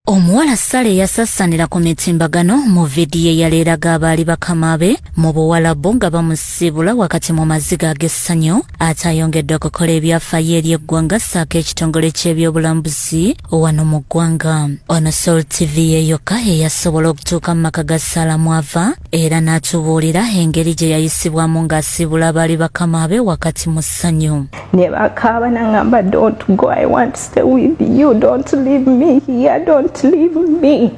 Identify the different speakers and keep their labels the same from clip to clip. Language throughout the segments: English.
Speaker 1: Omuwala Sale yasassanira ku mitimbagano mu vidiyo eyaleeraga abaali bakama be mu Buwalabu nga bamusibula wakati mu maziga ag'essanyu, ate ayongedde okukola ebyafaayo eri eggwanga ssaako ekitongole ky'ebyobulambuzi wano mu ggwanga. Ono Soul TV yeyokka eyasobola okutuuka mu maka ga Sala mwava era n'atubuulira engeri gye yayisibwamu ng'asibula abaali bakama be wakati mu ssanyu.
Speaker 2: Ne bakaaba n'angamba, don't go, I want to stay with you, don't leave me here, don't leave me.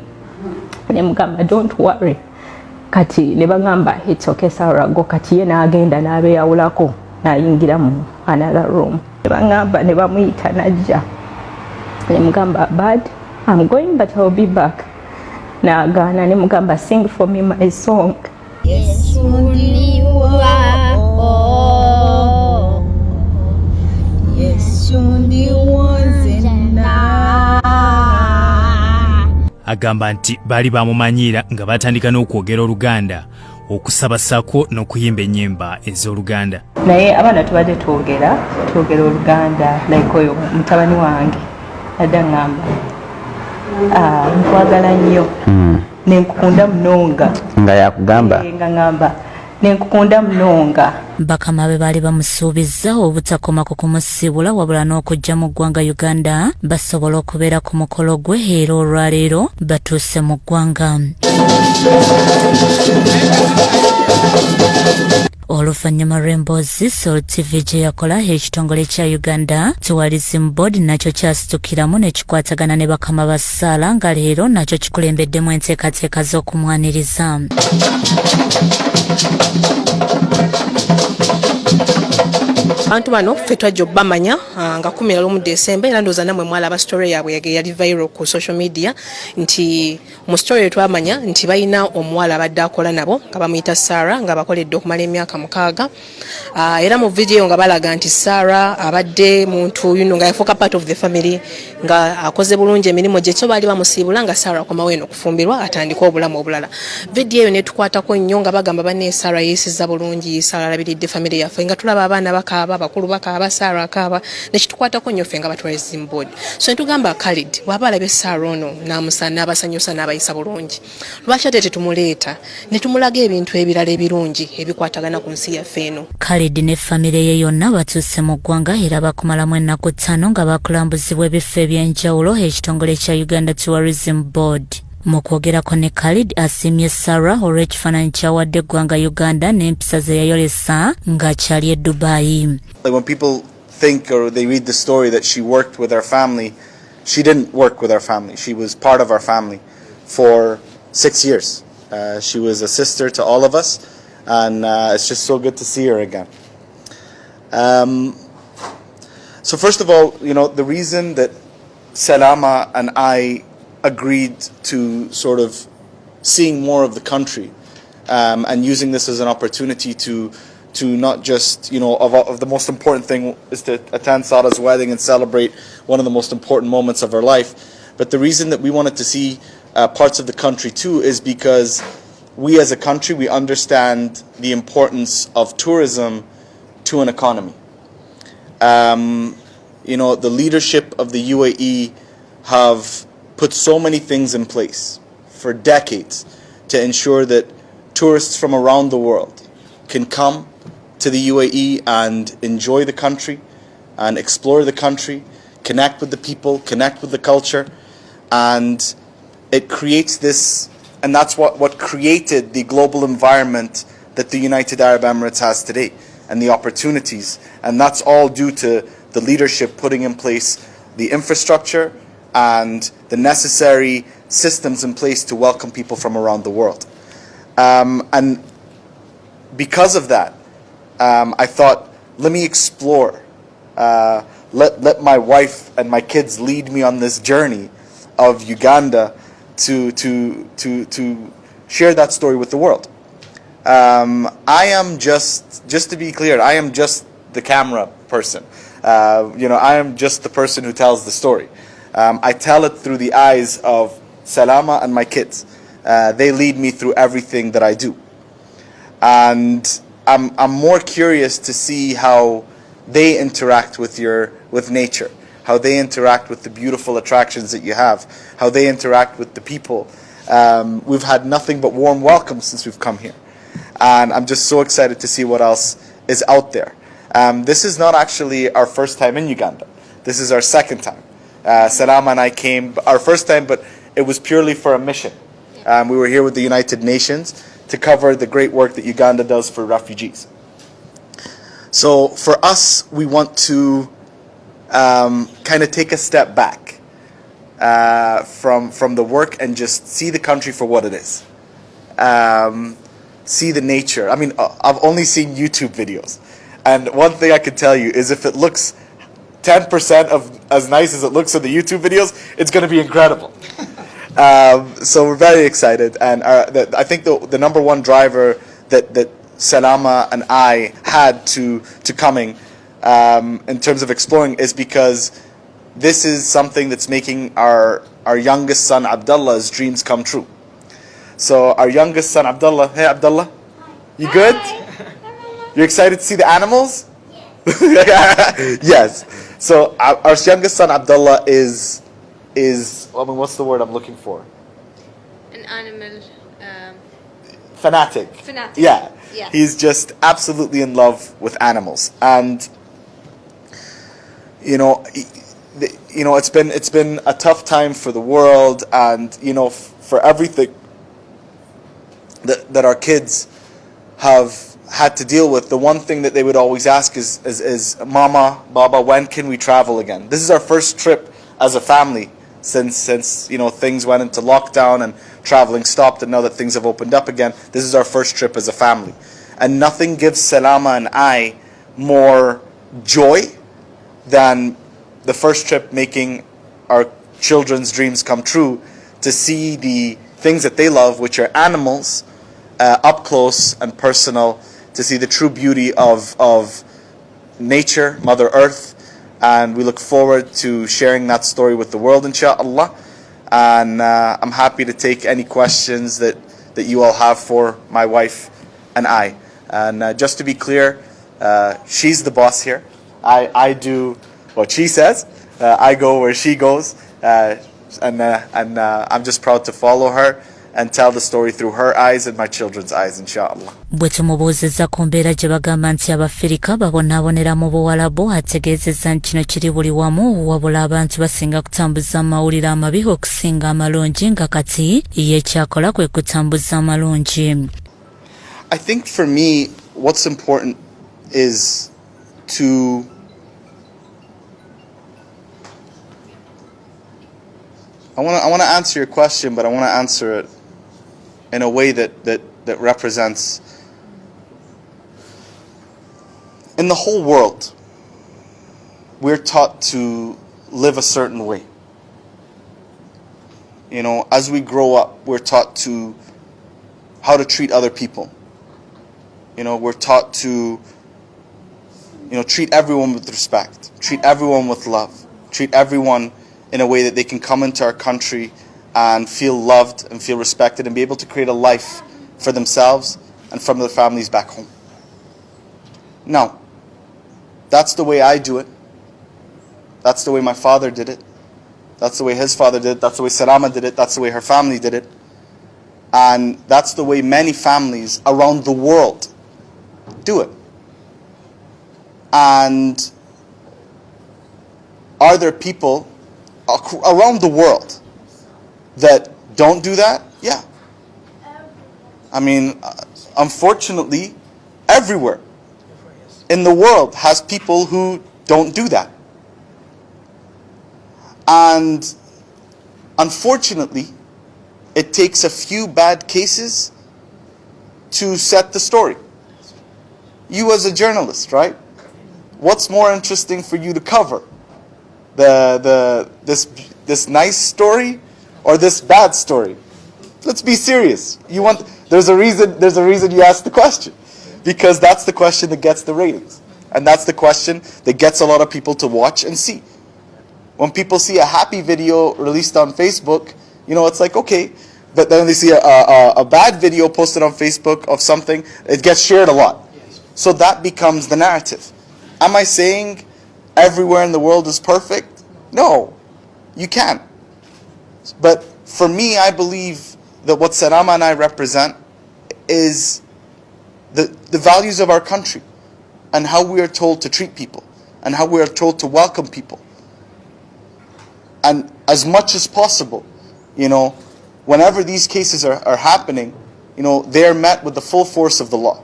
Speaker 2: Ne mugamba, don't worry. Kati ne bagamba, it's okay Sarah, go. Kati ye n'agenda n'abeeyawulako n'ayingira mu another room. Ne bagamba ne bamuyita n'ajja. Ne mugamba, bad, I'm going but I'll be back. N'agaana ne mugamba, sing for me my song.
Speaker 3: Yes,
Speaker 4: agamba nti baali bamumanyira nga batandika n'okwogera Oluganda, okusaba sako n'okuyimba ennyimba ez'Oluganda.
Speaker 2: Naye abaana tubadde twogera Oluganda, like oyo mutabani wange adda ngamba, nkwagala nnyo nenkukunda munonga.
Speaker 5: Nga yakugamba?
Speaker 2: Nga ngamba nenkukunda munonga.
Speaker 1: Bakama be baali bamusuubiza obutakoma ku kumusibula wabula n'okujja mu ggwanga Uganda basobola okubeera ku mukolo gwe era olwaleero batuuse mu ggwanga. Oluvannyuma lw'emboozi Soul TV gye yakola ekitongole kya Uganda Tourism Board nakyo kyasitukiramu ne kikwatagana ne bakama ba Sala nga leero nakyo kikulembeddemu enteekateeka z'okumwaniriza.
Speaker 6: Abantu bano ffe twajja obbamanya nga 11 December era ndowooza namwe mwalaba story yaabwe yali viral ku social media nti mu story twamanya nti balina omuwala abadde akola nabo nga bamuyita Sarah nga bakoledde okumala emyaka 6 era mu video nga balaga nti Sarah abadde muntu yuno nga yafuuka part of the family nga akoze bulungi emirimu gye so baali bamusiibula nga Sarah akomawo eno okufumbirwa atandika obulamu obulala. Video eyo ne tukwatako nnyo nga bagamba banne Sarah yeesiza bulungi, Sarah alabiridde family yaffe nga tulaba abaana bakaaba bakulu bakaaba Sarah akaaba nekitukwatako nnyo ffe nga Tourism Board. So ntugamba Khalid waba alabye Sarah ono n'amusana abasanyusa n'abayisa bulungi, lwaki ate tetumuleeta ne tumulaga ebintu ebirala ebirungi ebikwatagana ku nsi yaffe eno.
Speaker 1: Khalid ne famire ye yonna batuuse mu ggwanga era bakumalamu ennaku 5 nga bakulambuzibwa ebifo eby'enjawulo ekitongole kya Uganda Tourism Board. Mu kwogerako ne Khalid asiimye Sarah olw'ekifaananyi ky'awadde eggwanga Uganda n'empisa ze yayolesa ng'akyali e Dubai.
Speaker 7: When people think or they read the story that she worked with our family, she didn't work with our family. She was part of our family for 6 years. She was a sister to all of us, and it's just so good to see her again. So first of all, you know, the reason that Salama and I agreed to sort of seeing more of the country and using this as an opportunity to not just, you know, of the most important thing is to attend Sarah's wedding and celebrate one of the most important moments of her life. But the reason that we wanted to see parts of the country too is because we as a country, we understand the importance of tourism to an economy. You know, the leadership of the UAE have put so many things in place for decades to ensure that tourists from around the world can come to the UAE and enjoy the country and explore the country, connect with the people, connect with the culture, and it creates this, and that's what created the global environment that the United Arab Emirates has today and the opportunities, and that's all due to the leadership putting in place the infrastructure and the necessary systems in place to welcome people from around the world. And because of that, I thought, let me explore. Let my wife and my kids lead me on this journey of Uganda to share that story with the world. I am just to be clear, I am just the camera person. You know, I am just the person who tells the story. I tell it through the eyes of Salama and my kids. They lead me through everything that I do. And I'm more curious to see how they interact with nature. how they interact with the beautiful attractions that you have, how they interact with the people. We've had nothing but warm welcomes since we've come here. And I'm just so excited to see what else is out there. This is not actually our first time in Uganda. This is our second time. Salama and I came our first time, but it was purely for a mission. We were here with the United Nations to cover the great work that Uganda does for refugees. So for us, we want to kind of take a step back from the work and just see the country for what it is. See the nature. I mean, I've only seen YouTube videos. And one thing I can tell you is if it looks 10% of as nice as it looks in the YouTube videos, it's going to be incredible. So we're very excited. And I think the number one driver that Salama and I had to coming in terms of exploring is because this is something that's making our youngest son Abdullah's dreams come true. So our youngest son Abdullah, hey Abdullah, you good? You're excited to see the animals? Yes. So our youngest son Abdullah is I mean, what's the word I'm looking for?
Speaker 3: An animal
Speaker 7: Fanatic. Yeah. He's just absolutely in love with animals, and it's been a tough time for the world, and for everything that our kids have had to deal with. The one thing that they would always ask is Mama, Baba, when can we travel again? This is our first trip as a family since things went into lockdown and traveling stopped, and now that things have opened up again, this is our first trip as a family. And nothing gives Salama and I more joy than the first trip making our children's dreams come true, to see the things that they love, which are animals, up close and personal, to see the true beauty of nature, Mother Earth. And we look forward to sharing that story with the world, inshallah. And I'm happy to take any questions that you all have for my wife and I. And just to be clear, she's the boss here. I do what she says. I go where she goes. And I'm just proud to follow her and tell the story through her eyes and my children's eyes, inshallah.
Speaker 1: Bwe tumubuuzizza ku mbeera gye bagamba nti Abafirika babonaabonera mu Buwalabu, ategeezezza nti kino kiri buli wamu, wabula abantu basinga kutambuza amawulire amabi okusinga amalungi, nga kati ye kyakola kwe kutambuza amalungi.
Speaker 7: I think for me, what's important is to I want to answer your question, but I want to answer it in a way that represents, in the whole world, we're taught to live a certain way. As we grow up, we're taught to how to treat other people. We're taught to treat everyone with respect, treat everyone with love, treat everyone in a way that they can come into our country and feel loved and feel respected and be able to create a life for themselves and from their families back home. Now, that's the way I do it. That's the way my father did it. That's the way his father did it. That's the way Salama did it. That's the way her family did it. And that's the way many families around the world do it. And are there people around the world that don't do that? Yeah. I mean, unfortunately, everywhere in the world has people who don't do that. And unfortunately, it takes a few bad cases to set the story. You as a journalist, right? What's more interesting for you to cover? This nice story or this bad story? Let's be serious. There's a reason you asked the question, because that's the question that gets the ratings, and that's the question that gets a lot of people to watch and see. When people see a happy video released on Facebook, it's like, okay, but then they see a bad video posted on Facebook of something, it gets shared a lot. So that becomes the narrative. Am I saying everywhere in the world is perfect? No, you can't. But for me, I believe that what Salama and I represent is the values of our country and how we are told to treat people and how we are told to welcome people. And as much as possible, you know, whenever these cases are happening, you know, they are met with the full force of the law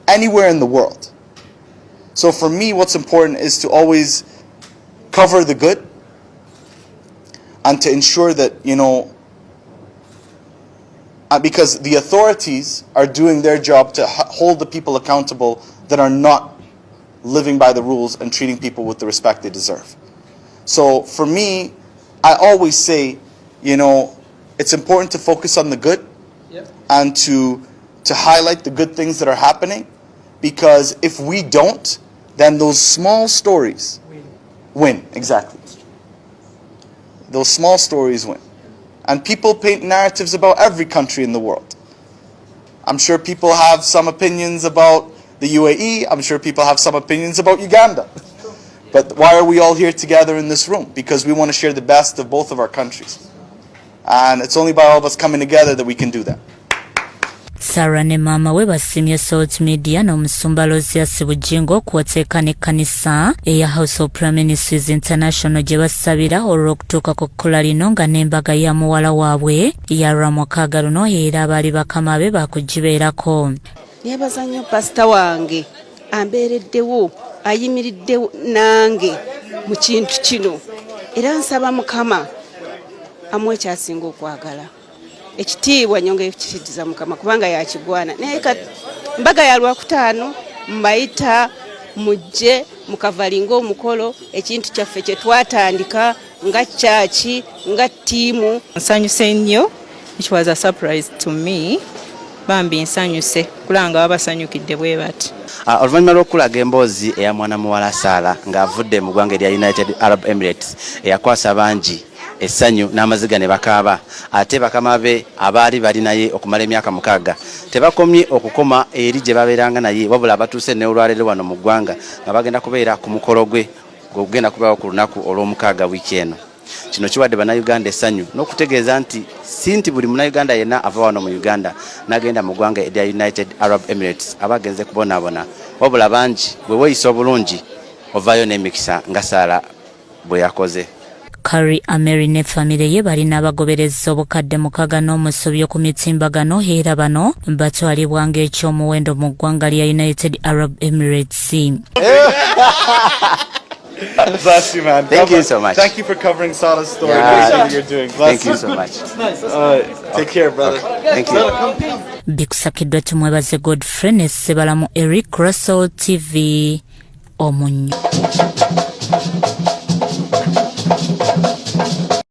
Speaker 7: anywhere in the world. So for me, what's important is to always cover the good and to ensure that, you know, because the authorities are doing their job to hold the people accountable that are not living by the rules and treating people with the respect they deserve. So for me, I always say, you know, it's important to focus on the good and to highlight the good things that are happening, because if we don't, then those small stories win. Exactly. Those small stories win. And people paint narratives about every country in the world. I'm sure people have some opinions about the UAE. I'm sure people have some opinions about Uganda. But why are we all here together in this room? Because we want to share the best of both of our countries. And it's only by all of us coming together that we can do that.
Speaker 1: Sarah ne mama we basimye Salt Media n'omusumba Lucius Bujingo kwoteeka n'ekkanisa eya House of Prime Ministers International gye basabira olw'okutuuka ku kkula lino nga n'embaga ya muwala waabwe ya Ramwakaga luno era abaali bakama be bakugibeerako.
Speaker 5: Nebaza nnyo pasita wange ambeereddewo ayimiridde nange mu kintu kino era nsaba Mukama amuwe ekyasinga okwagala. Ekitiibwa nyonge ekitiitiza Mukama kubanga yakigwana. Naye mbaga ya Lwakutaano mbayita mujje mukavalinga omukolo ekintu kyaffe kye twatandika nga church nga tiimu.
Speaker 8: Nsanyuse nnyo. It was a surprise to me. Bambi nsanyuse kulanga babasanyukidde bwe bati.
Speaker 9: Oluvannyuma lw'okulaga emboozi eya mwana muwala Saala ng'avudde mu ggwanga erya United Arab Emirates eyakwasa bangi essanyu n'amaziga ne bakaaba, ate bakama be abaali bali naye okumala emyaka 6 tebakomye okukoma eri gye babeeranga naye, wabula batuuse ne olwaleero wano mu ggwanga nga bagenda kubeera ku mukolo gwe ogenda kubeerawo ku lunaku olw'omukaaga wiiki eno. Kino kiwadde bannayuganda essanyu n'okutegeeza nti si nti buli munnayuganda yenna ava wano mu Uganda n'agenda mu ggwanga erya United Arab Emirates aba agenze kubonaabona, wabula bangi bwe weeyisa obulungi ovaayo n'emikisa nga Saala bwe yakoze.
Speaker 1: Khalid Ameri ne family ye balina abagobereza obukadde 6 n'omusobyo ku mitimbagano era bano batwalibwa ng'ekyomuwendo mu ggwanga lya United Arab Emirates.
Speaker 7: Bless you, man.
Speaker 9: Thank you so much.
Speaker 7: Thank you for covering Sala's story.
Speaker 9: Yeah.
Speaker 7: What you're doing. Bless
Speaker 9: Thank you so much.
Speaker 7: Take care, brother.
Speaker 9: Okay. Thank you.
Speaker 1: Bikusakiddwa tumwebaze Godfrey ne Sebalamu Eric Russell TV Omunyo.